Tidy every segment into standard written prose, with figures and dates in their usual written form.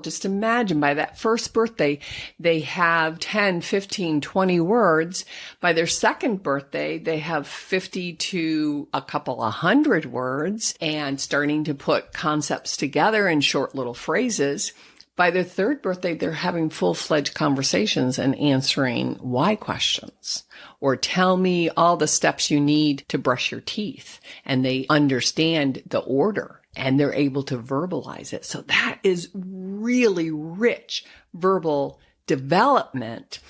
Just imagine by that first birthday, they have 10, 15, 20 words. By their second birthday, they have 50 to a couple of hundred words and starting to put concepts together in short little phrases. By their third birthday, they're having full-fledged conversations and answering why questions, or tell me all the steps you need to brush your teeth. And they understand the order and they're able to verbalize it. So that is really rich verbal development.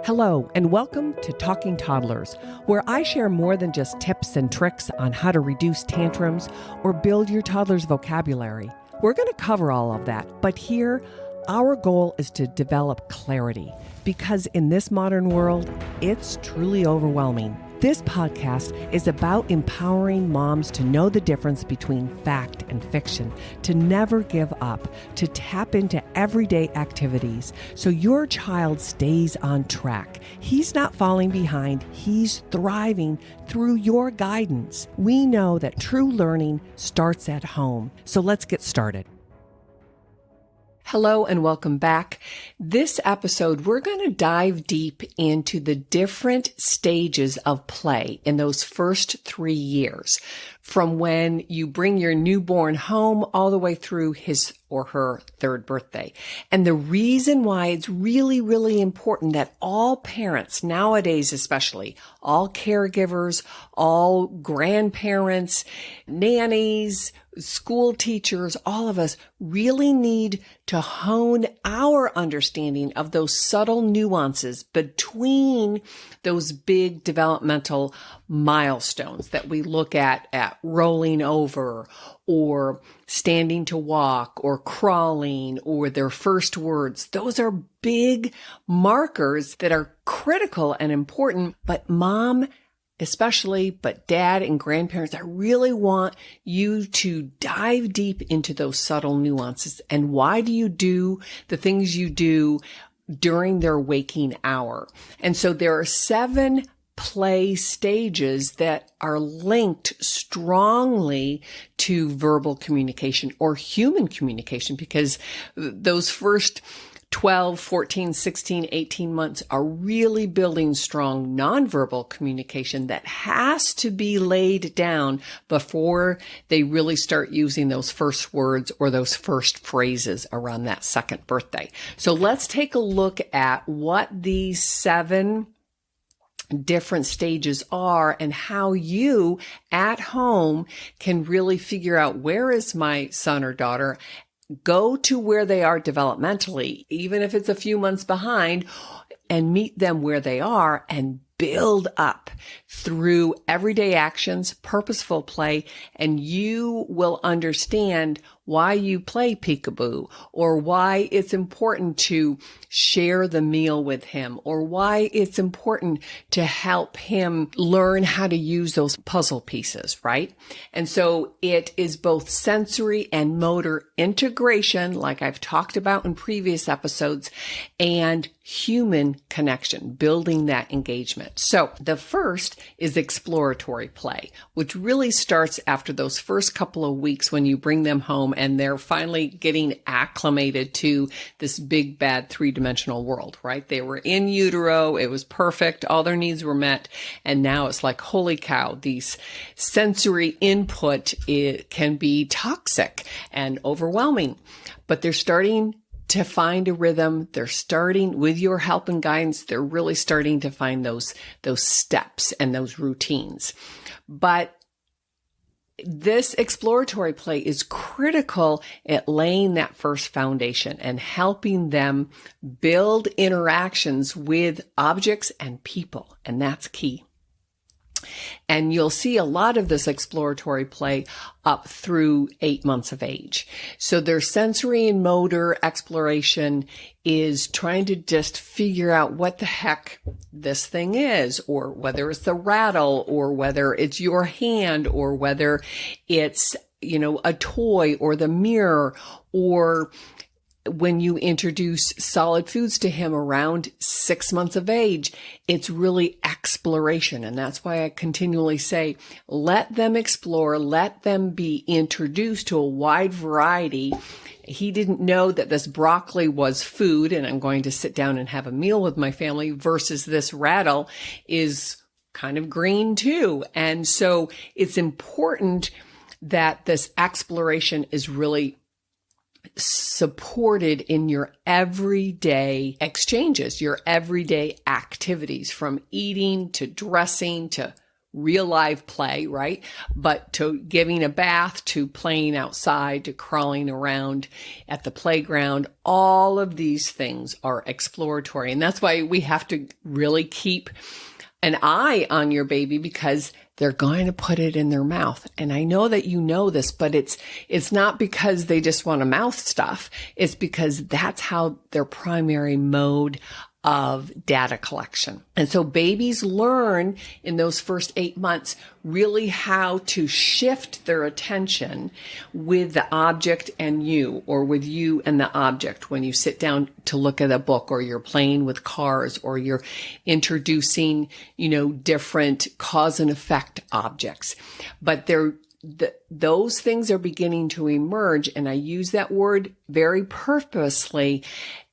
Hello, and welcome to Talking Toddlers, where I share more than just tips and tricks on how to reduce tantrums or build your toddler's vocabulary. We're going to cover all of that, but here, our goal is to develop clarity, because in this modern world, it's truly overwhelming. This podcast is about empowering moms to know the difference between fact and fiction, to never give up, to tap into everyday activities so your child stays on track. He's not falling behind, he's thriving through your guidance. We know that true learning starts at home, so let's get started. Hello and welcome back. This episode, we're going to dive deep into the different stages of play in those first 3 years, from when you bring your newborn home all the way through his or her third birthday. And the reason why it's really, really important that all parents nowadays, especially all caregivers, all grandparents, nannies, school teachers, all of us really need to hone our understanding of those subtle nuances between those big developmental milestones that we look at rolling over or standing to walk or crawling or their first words. Those are big markers that are critical and important, but mom especially, but dad and grandparents, I really want you to dive deep into those subtle nuances. And why do you do the things you do during their waking hour? And so there are 7 play stages that are linked strongly to verbal communication or human communication, because those first 12, 14, 16, 18 months are really building strong nonverbal communication that has to be laid down before they really start using those first words or those first phrases around that second birthday. So let's take a look at what these 7 different stages are and how you at home can really figure out, where is my son or daughter? Go to where they are developmentally, even if it's a few months behind, and meet them where they are and build up through everyday actions, purposeful play, and you will understand why you play peekaboo, or why it's important to share the meal with him, or why it's important to help him learn how to use those puzzle pieces, right? And so it is both sensory and motor integration, like I've talked about in previous episodes, and human connection, building that engagement. So the first is exploratory play, which really starts after those first couple of weeks when you bring them home and they're finally getting acclimated to this big, bad 3-dimensional world, right? They were in utero. It was perfect. All their needs were met. And now it's like, holy cow, these sensory input, it can be toxic and overwhelming, but they're starting to find a rhythm. They're starting with your help and guidance. They're really starting to find those steps and those routines. But this exploratory play is critical at laying that first foundation and helping them build interactions with objects and people. And that's key. And you'll see a lot of this exploratory play up through 8 months of age. So their sensory and motor exploration is trying to just figure out what the heck this thing is, or whether it's the rattle, or whether it's your hand, or whether it's, a toy or the mirror, or When you introduce solid foods to him around 6 months of age, it's really exploration. And that's why I continually say, let them explore, let them be introduced to a wide variety. He didn't know that this broccoli was food and I'm going to sit down and have a meal with my family versus this rattle is kind of green too. And so it's important that this exploration is really supported in your everyday exchanges, your everyday activities, from eating to dressing to real life play, right? But to giving a bath, to playing outside, to crawling around at the playground. All of these things are exploratory. And that's why we have to really keep an eye on your baby, because they're going to put it in their mouth. And I know that you know this, but it's not because they just want to mouth stuff. It's because that's how their primary mode of data collection. And so babies learn in those first 8 months really how to shift their attention with the object and you, or with you and the object when you sit down to look at a book, or you're playing with cars, or you're introducing, different cause and effect objects. But those things are beginning to emerge. And I use that word very purposely.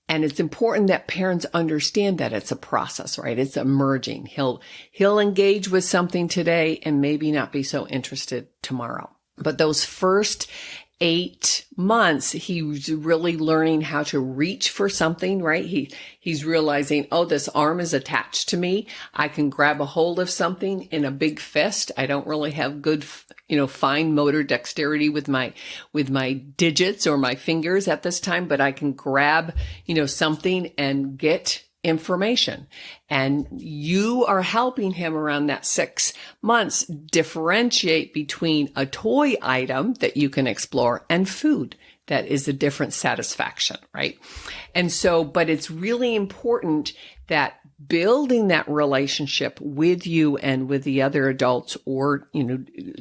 And it's important that parents understand that it's a process, right? It's emerging. He'll engage with something today and maybe not be so interested tomorrow. But those first 8 months, he's really learning how to reach for something, right? He's realizing, oh, this arm is attached to me. I can grab a hold of something in a big fist. I don't really have good, fine motor dexterity with my digits or my fingers at this time, but I can grab, something and get information. And you are helping him around that 6 months differentiate between a toy item that you can explore and food that is a different satisfaction, right? And so, but it's really important that building that relationship with you and with the other adults or,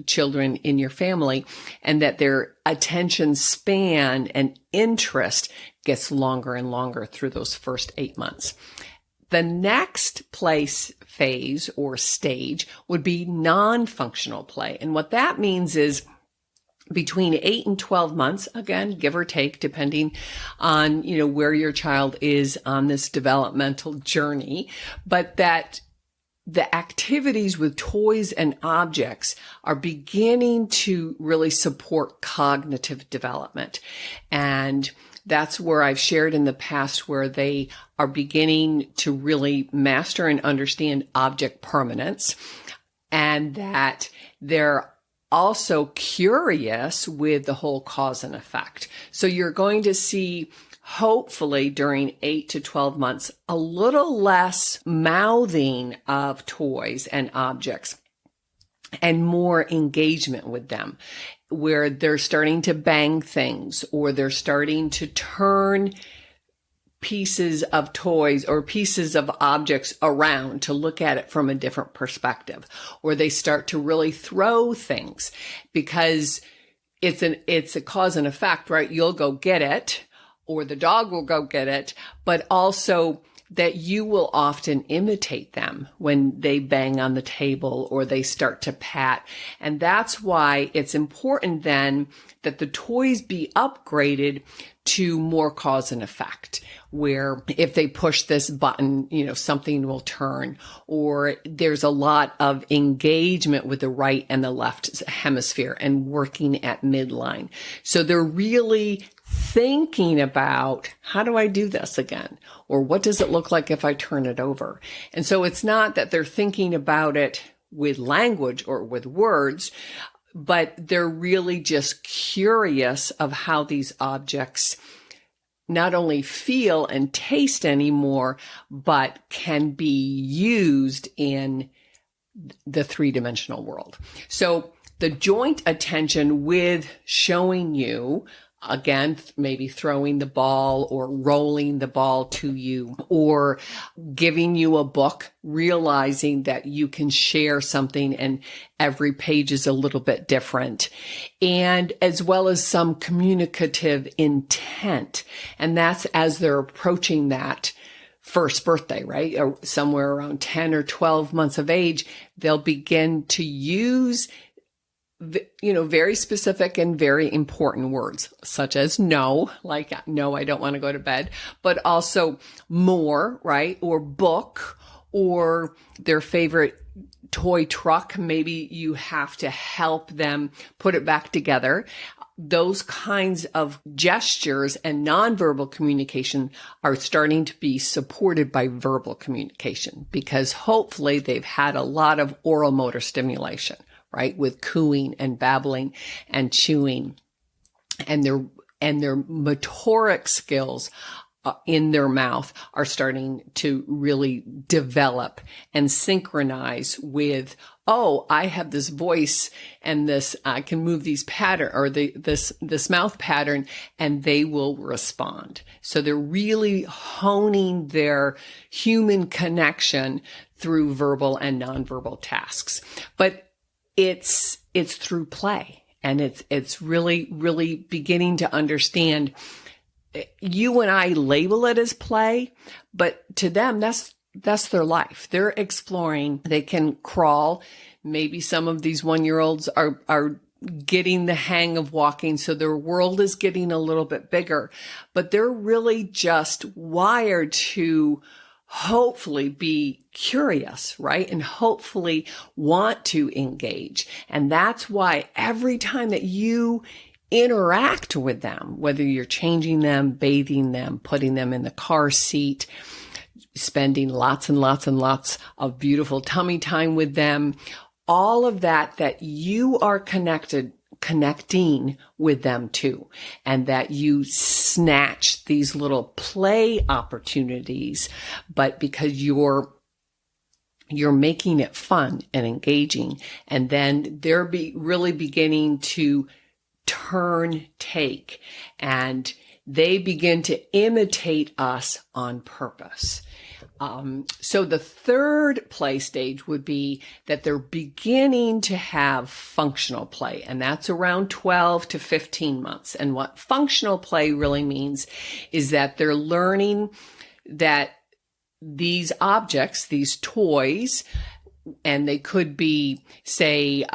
children in your family, and that their attention span and interest gets longer and longer through those first 8 months. The next phase or stage would be non-functional play. And what that means is between 8 and 12 months, again, give or take, depending on, where your child is on this developmental journey, but that the activities with toys and objects are beginning to really support cognitive development. And that's where I've shared in the past where they are beginning to really master and understand object permanence, and that they're also curious with the whole cause and effect. So you're going to see, hopefully during 8 to 12 months, a little less mouthing of toys and objects and more engagement with them, where they're starting to bang things, or they're starting to turn pieces of toys or pieces of objects around to look at it from a different perspective, or they start to really throw things because it's a cause and effect, right? You'll go get it, or the dog will go get it, but also that you will often imitate them when they bang on the table or they start to pat. And that's why it's important then that the toys be upgraded to more cause and effect, where if they push this button, something will turn, or there's a lot of engagement with the right and the left hemisphere and working at midline. So they're really thinking about, how do I do this again? Or what does it look like if I turn it over? And so it's not that they're thinking about it with language or with words, but they're really just curious of how these objects not only feel and taste anymore, but can be used in the three-dimensional world. So the joint attention with showing you Again, maybe throwing the ball or rolling the ball to you or giving you a book, realizing that you can share something and every page is a little bit different. And as well as some communicative intent. And that's as they're approaching that first birthday, right? Or somewhere around 10 or 12 months of age, they'll begin to use very specific and very important words, such as no, like, no, I don't want to go to bed, but also more, right? Or book, or their favorite toy truck. Maybe you have to help them put it back together. Those kinds of gestures and nonverbal communication are starting to be supported by verbal communication because hopefully they've had a lot of oral motor stimulation, right? With cooing and babbling and chewing, and their motoric skills in their mouth are starting to really develop and synchronize with, oh, I have this voice and I can move these pattern or this mouth pattern, and they will respond. So they're really honing their human connection through verbal and nonverbal tasks. But it's through play, and it's really, really beginning to understand. You and I label it as play, but to them, that's their life. They're exploring. They can crawl. Maybe some of these 1-year-olds are getting the hang of walking, so their world is getting a little bit bigger, but they're really just wired to hopefully be curious, right? And hopefully want to engage. And that's why every time that you interact with them, whether you're changing them, bathing them, putting them in the car seat, spending lots and lots and lots of beautiful tummy time with them, all of that you are connecting with them too, and that you snatch these little play opportunities, but because you're making it fun and engaging, and then they're really beginning to take, and they begin to imitate us on purpose. So the third play stage would be that they're beginning to have functional play, and that's around 12 to 15 months. And what functional play really means is that they're learning that these objects, these toys, and they could be, say,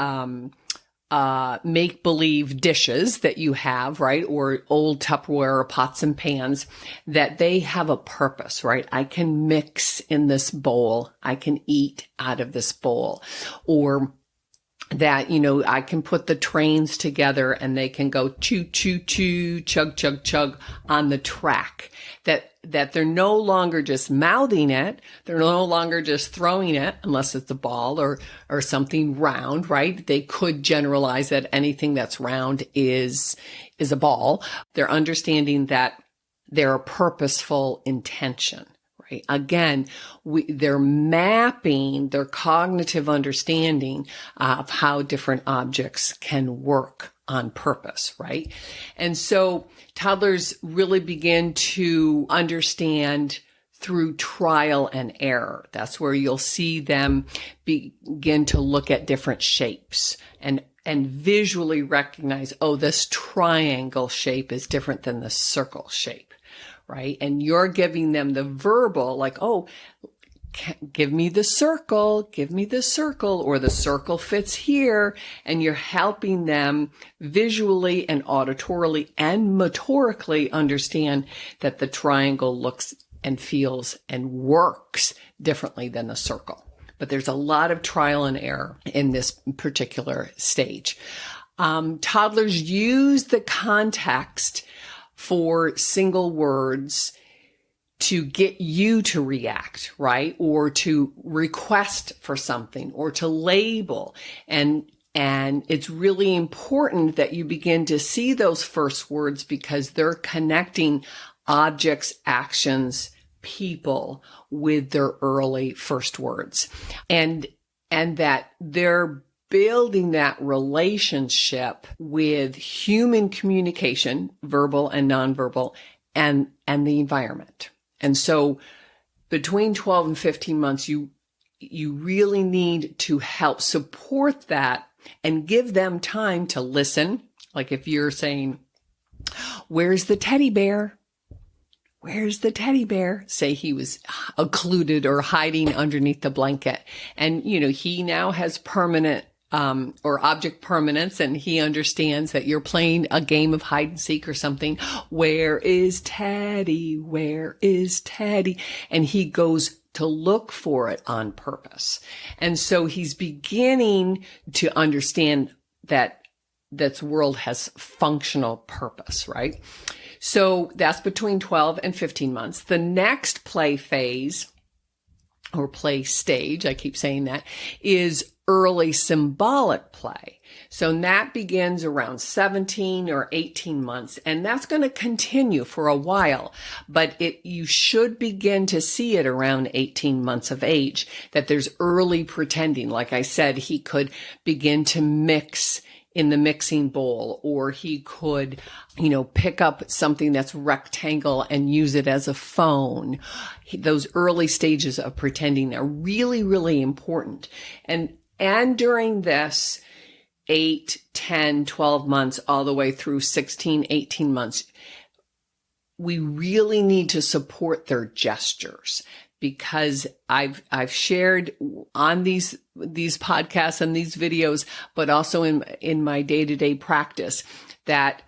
make-believe dishes that you have, right? Or old Tupperware or pots and pans, that they have a purpose, right? I can mix in this bowl. I can eat out of this bowl. Or that, I can put the trains together and they can go choo, choo, choo, chug, chug, chug on the track. That they're no longer just mouthing it. They're no longer just throwing it, unless it's a ball or something round, right? They could generalize that anything that's round is a ball. They're understanding that they're a purposeful intention, right? Again, they're mapping their cognitive understanding of how different objects can work on purpose, right? And so toddlers really begin to understand through trial and error. That's where you'll see them begin to look at different shapes and visually recognize, oh, this triangle shape is different than the circle shape, right? And you're giving them the verbal, like, oh, give me the circle, or the circle fits here. And you're helping them visually and auditorily and motorically understand that the triangle looks and feels and works differently than the circle. But there's a lot of trial and error in this particular stage. Toddlers use the context for single words to get you to react, right? Or to request for something or to label. And it's really important that you begin to see those first words because they're connecting objects, actions, people with their early first words. And that they're building that relationship with human communication, verbal and nonverbal, and the environment. And so between 12 and 15 months, you really need to help support that and give them time to listen. Like if you're saying, "Where's the teddy bear? Where's the teddy bear?" Say he was occluded or hiding underneath the blanket. And, he now has permanent or object permanence, and he understands that you're playing a game of hide and seek or something. "Where is Teddy? Where is Teddy?" And he goes to look for it on purpose. And so he's beginning to understand that this world has functional purpose, right? So that's between 12 and 15 months. The next play phase or play stage, I keep saying that, is early symbolic play. So that begins around 17 or 18 months, and that's going to continue for a while, but you should begin to see it around 18 months of age, that there's early pretending. Like I said, he could begin to mix in the mixing bowl, or he could, pick up something that's rectangle and use it as a phone. Those early stages of pretending are really, really important. And during this 8, 10, 12 months, all the way through 16, 18 months, we really need to support their gestures, because I've shared on these podcasts and these videos, but also in my day-to-day practice, that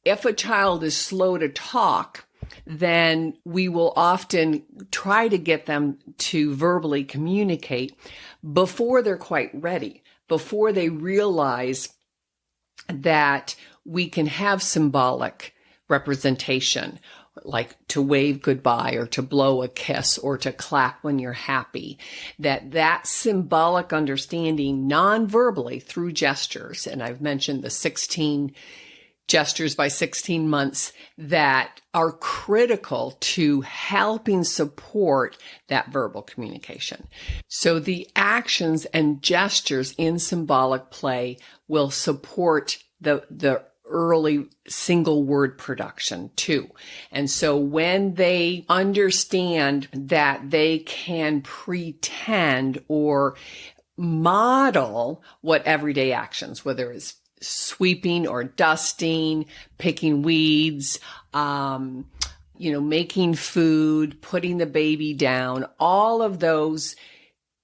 if a child is slow to talk, then we will often try to get them to verbally communicate before they're quite ready, before they realize that we can have symbolic representation, like to wave goodbye or to blow a kiss or to clap when you're happy. That symbolic understanding non-verbally through gestures, and I've mentioned the 16 gestures by 16 months that are critical to helping support that verbal communication. So the actions and gestures in symbolic play will support the early single word production too. And so when they understand that they can pretend or model what everyday actions, whether it's sweeping or dusting, picking weeds, making food, putting the baby down, all of those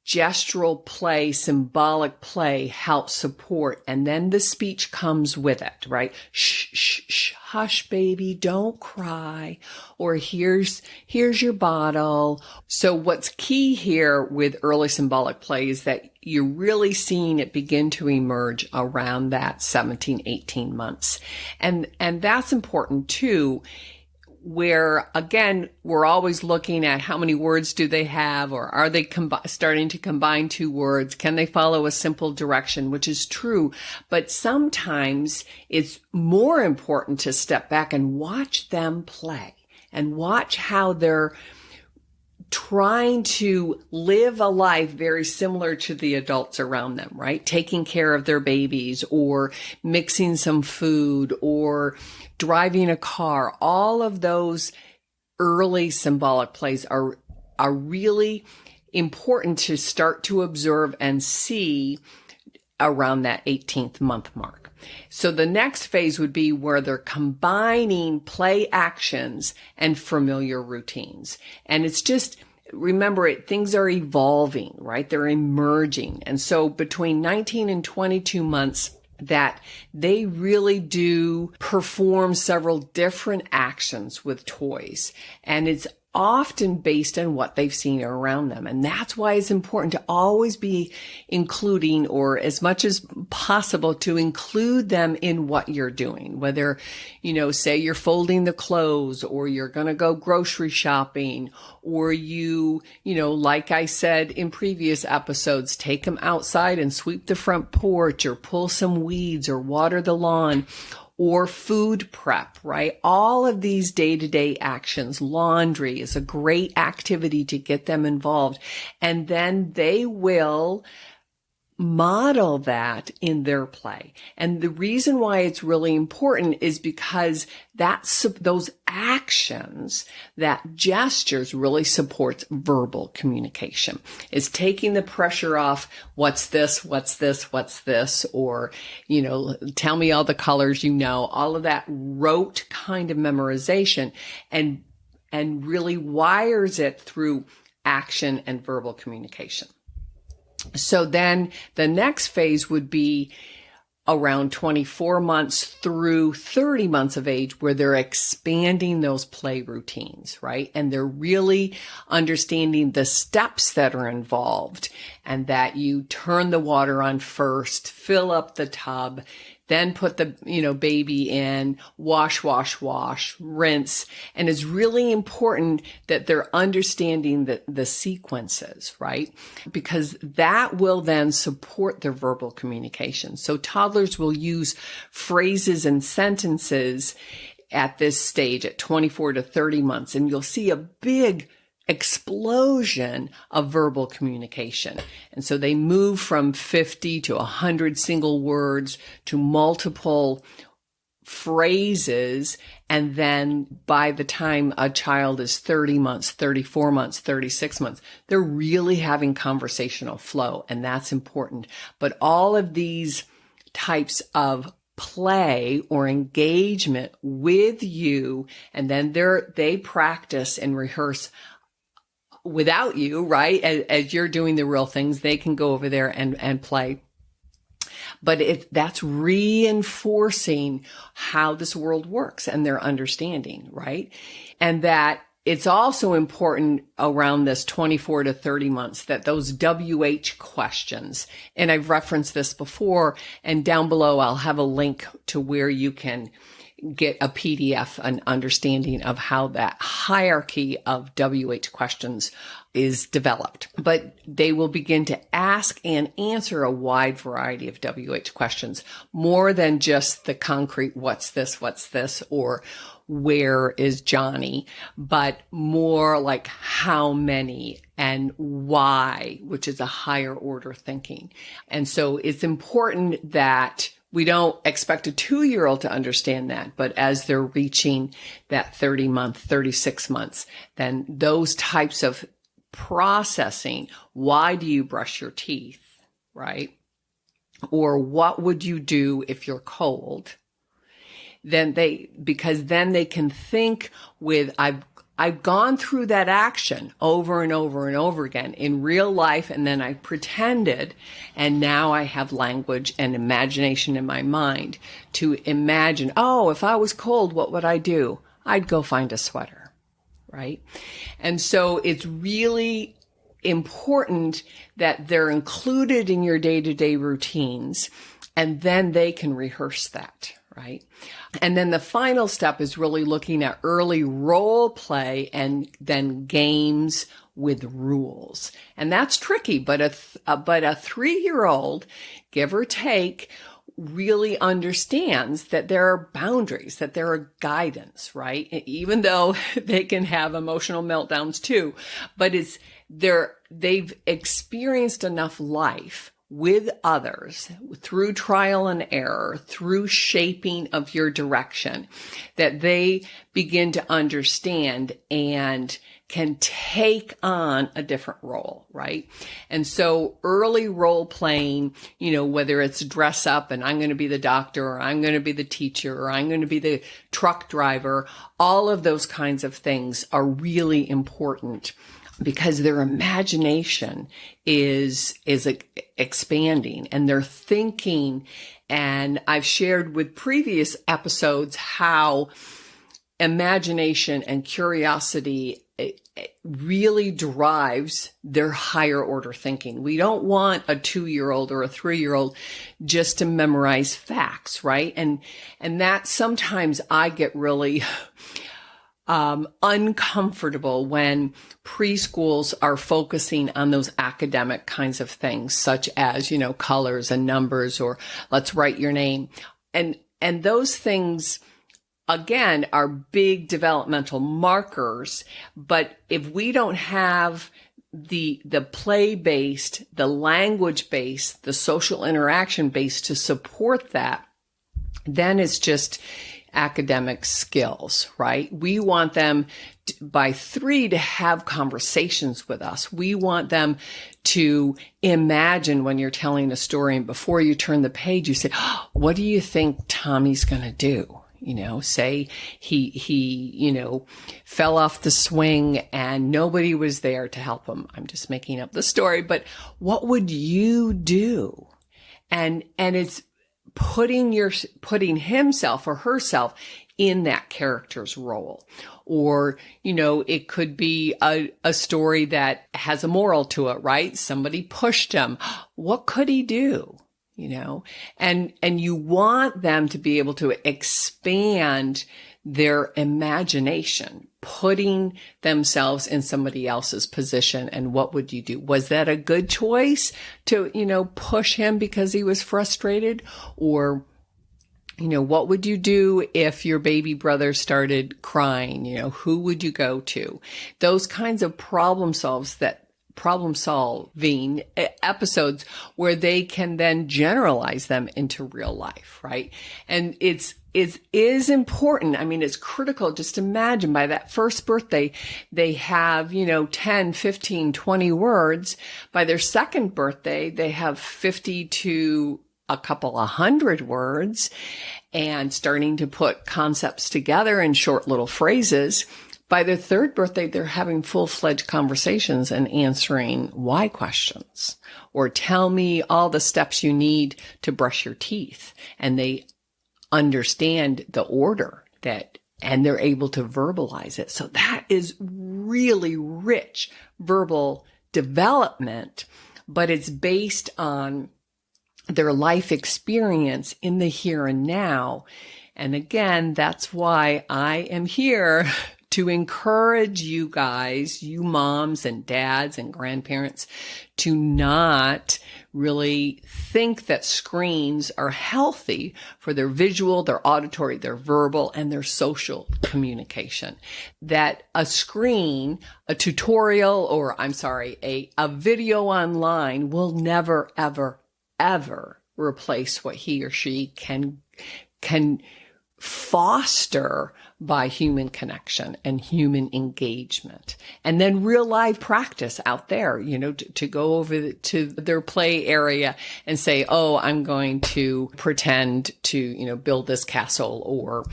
gestural play, symbolic play helps support. And then the speech comes with it, right? Shh, shh, shh, hush, baby, don't cry. Or here's your bottle. So what's key here with early symbolic play is that you're really seeing it begin to emerge around that 17, 18 months. And that's important too, where again, we're always looking at how many words do they have, or are they starting to combine two words? Can they follow a simple direction, which is true. But sometimes it's more important to step back and watch them play and watch how they're trying to live a life very similar to the adults around them, right? Taking care of their babies or mixing some food or driving a car. All of those early symbolic plays are really important to start to observe and see around that 18th month mark. So the next phase would be where they're combining play actions and familiar routines. And it's just, remember things are evolving, right? They're emerging. And so between 19 and 22 months, that they really do perform several different actions with toys. And it's often based on what they've seen around them. And that's why it's important to always be including, or as much as possible to include them in what you're doing. Whether, say you're folding the clothes, or you're going to go grocery shopping, or like I said in previous episodes, take them outside and sweep the front porch, or pull some weeds, or water the lawn, or food prep, right? All of these day-to-day actions. Laundry is a great activity to get them involved. And then they will model that in their play. And the reason why it's really important is because those actions, that gestures really supports verbal communication. It's taking the pressure off, what's this, or, tell me all the colors, all of that rote kind of memorization and really wires it through action and verbal communication. So then the next phase would be around 24 months through 30 months of age, where they're expanding those play routines, right? And they're really understanding the steps that are involved, and that you turn the water on first, fill up the tub, then put the, baby in, wash, rinse. And it's really important that they're understanding the sequences, right? Because that will then support their verbal communication. So toddlers will use phrases and sentences at this stage at 24 to 30 months, and you'll see a big explosion of verbal communication. And so they move from 50 to 100 single words to multiple phrases. And then by the time a child is 30 months, 34 months, 36 months, they're really having conversational flow. And that's important. But all of these types of play or engagement with you, and then they practice and rehearse without you, right? As you're doing the real things, they can go over there and play. But that's reinforcing how this world works and their understanding, right? And that it's also important around this 24 to 30 months that those WH questions, and I've referenced this before, and down below I'll have a link to where you can get a PDF, an understanding of how that hierarchy of WH questions is developed. But they will begin to ask and answer a wide variety of WH questions, more than just the concrete, what's this, or where is Johnny, but more like how many and why, which is a higher order thinking. And so it's important that we don't expect a 2-year-old to understand that, but as they're reaching that 30 month, 36 months, then those types of processing, why do you brush your teeth, right? Or what would you do if you're cold? Because then they can think with, I've gone through that action over and over and over again in real life, and then I pretended, and now I have language and imagination in my mind to imagine, if I was cold, what would I do? I'd go find a sweater, right? And so it's really important that they're included in your day-to-day routines, and then they can rehearse that, right? And then the final step is really looking at early role play and then games with rules. And that's tricky, but a 3-year-old, give or take, really understands that there are boundaries, that there are guidance, right? Even though they can have emotional meltdowns too, but they've experienced enough life with others through trial and error, through shaping of your direction, that they begin to understand and can take on a different role, right? And so early role playing, whether it's dress up and I'm going to be the doctor, or I'm going to be the teacher, or I'm going to be the truck driver, all of those kinds of things are really important, because their imagination is expanding and they're thinking. And I've shared with previous episodes how imagination and curiosity really drives their higher order thinking. We don't want a 2-year-old or a 3-year-old just to memorize facts, right? And that sometimes I get really uncomfortable when preschools are focusing on those academic kinds of things, such as, colors and numbers, or let's write your name. And those things, again, are big developmental markers. But if we don't have the play-based, the language-based, the social interaction-based to support that, then it's just academic skills, right? We want them by 3 to have conversations with us. We want them to imagine when you're telling a story, and before you turn the page, you say, oh, what do you think Tommy's going to do? Say he fell off the swing and nobody was there to help him. I'm just making up the story, but what would you do? And it's putting himself or herself in that character's role. Or, it could be a story that has a moral to it, right? Somebody pushed him. What could he do? And you want them to be able to expand their imagination, putting themselves in somebody else's position. And what would you do? Was that a good choice to, push him because he was frustrated? Or, what would you do if your baby brother started crying? Who would you go to? Those kinds of problem solving episodes where they can then generalize them into real life, right? And it is important. I mean, it's critical. Just imagine by that first birthday, they have, 10, 15, 20 words. By their second birthday, they have 50 to a couple of hundred words and starting to put concepts together in short little phrases. By their third birthday, they're having full-fledged conversations and answering why questions, or tell me all the steps you need to brush your teeth. And they understand the order and they're able to verbalize it. So that is really rich verbal development, but it's based on their life experience in the here and now. And again, that's why I am here to encourage you guys, you moms and dads and grandparents, to not really think that screens are healthy for their visual, their auditory, their verbal, and their social communication. That a screen, a tutorial, or a video online will never, ever, ever replace what he or she can foster by human connection and human engagement. And then real life practice out there, to go over to their play area and say, oh, I'm going to pretend to, build this castle, or,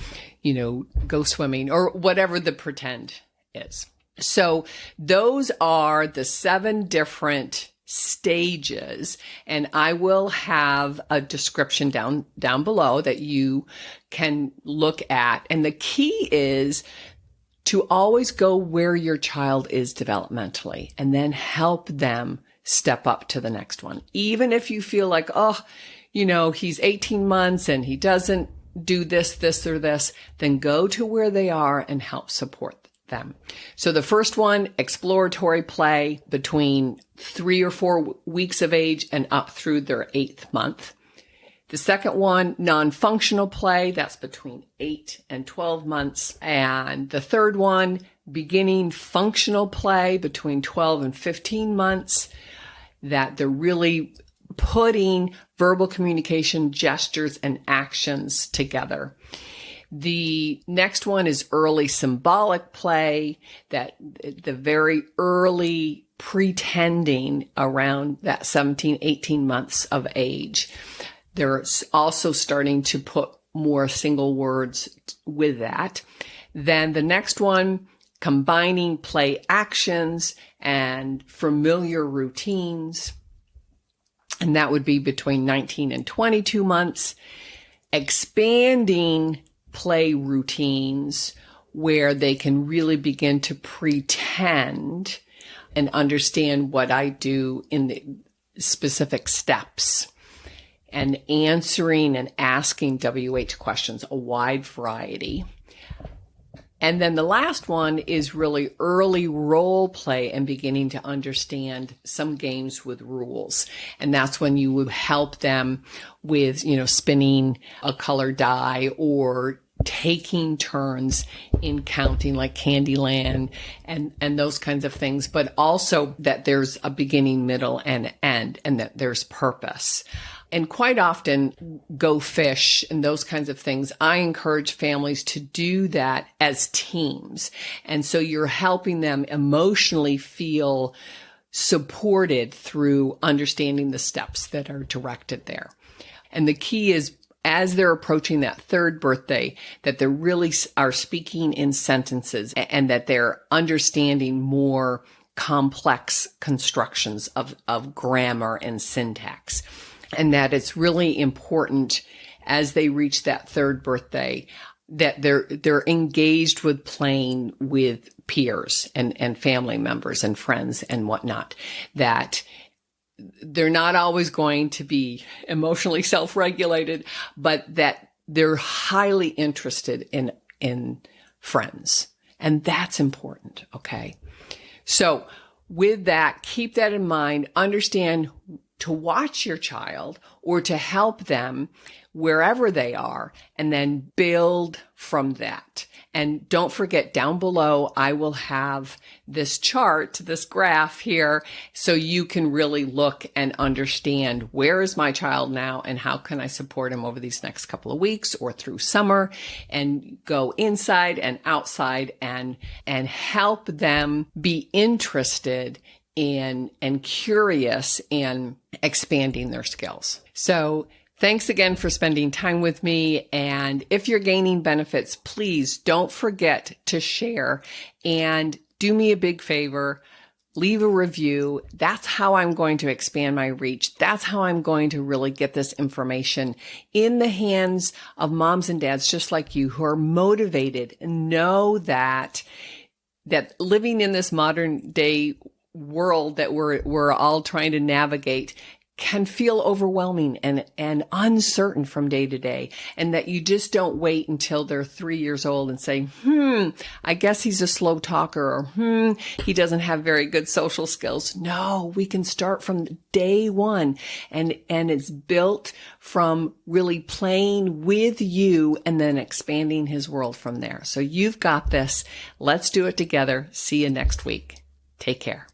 go swimming, or whatever the pretend is. So those are the 7 different stages, and I will have a description down below that you can look at. And the key is to always go where your child is developmentally and then help them step up to the next one. Even if you feel like, he's 18 months and he doesn't do this, or this, then go to where they are and help support them. So the first one, exploratory play between 3 or 4 weeks of age and up through their 8th month. The second one, non-functional play, that's between 8 and 12 months. And the third one, beginning functional play between 12 and 15 months, that they're really putting verbal communication, gestures, and actions together. The next one is early symbolic play, that the very early pretending around that 17, 18 months of age. They're also starting to put more single words with that. Then the next one, combining play actions and familiar routines. And that would be between 19 and 22 months. Expanding play routines where they can really begin to pretend and understand what I do in the specific steps, and answering and asking WH questions, a wide variety. And then the last one is really early role play and beginning to understand some games with rules. And that's when you would help them with, spinning a colored die, or taking turns in counting, like Candyland and those kinds of things, but also that there's a beginning, middle, and end, and that there's purpose. And quite often, go fish and those kinds of things. I encourage families to do that as teams. And so you're helping them emotionally feel supported through understanding the steps that are directed there. And the key is, as they're approaching that third birthday, that they really are speaking in sentences and that they're understanding more complex constructions of grammar and syntax. And that it's really important as they reach that third birthday that they're engaged with playing with peers and family members and friends and whatnot, that they're not always going to be emotionally self-regulated, but that they're highly interested in friends. And that's important. Okay. So with that, keep that in mind. Understand to watch your child or to help them wherever they are, and then build from that. And don't forget, down below, I will have this chart, this graph here, so you can really look and understand, where is my child now and how can I support him over these next couple of weeks or through summer, and go inside and outside and help them be interested in and curious in expanding their skills. So thanks again for spending time with me. And if you're gaining benefits, please don't forget to share and do me a big favor. Leave a review. That's how I'm going to expand my reach. That's how I'm going to really get this information in the hands of moms and dads just like you, who are motivated and know that living in this modern day world that we're all trying to navigate can feel overwhelming and uncertain from day to day, and that you just don't wait until they're 3 years old and say, I guess he's a slow talker, or he doesn't have very good social skills. No, we can start from day one, and it's built from really playing with you and then expanding his world from there. So you've got this. Let's do it together. See you next week. Take care.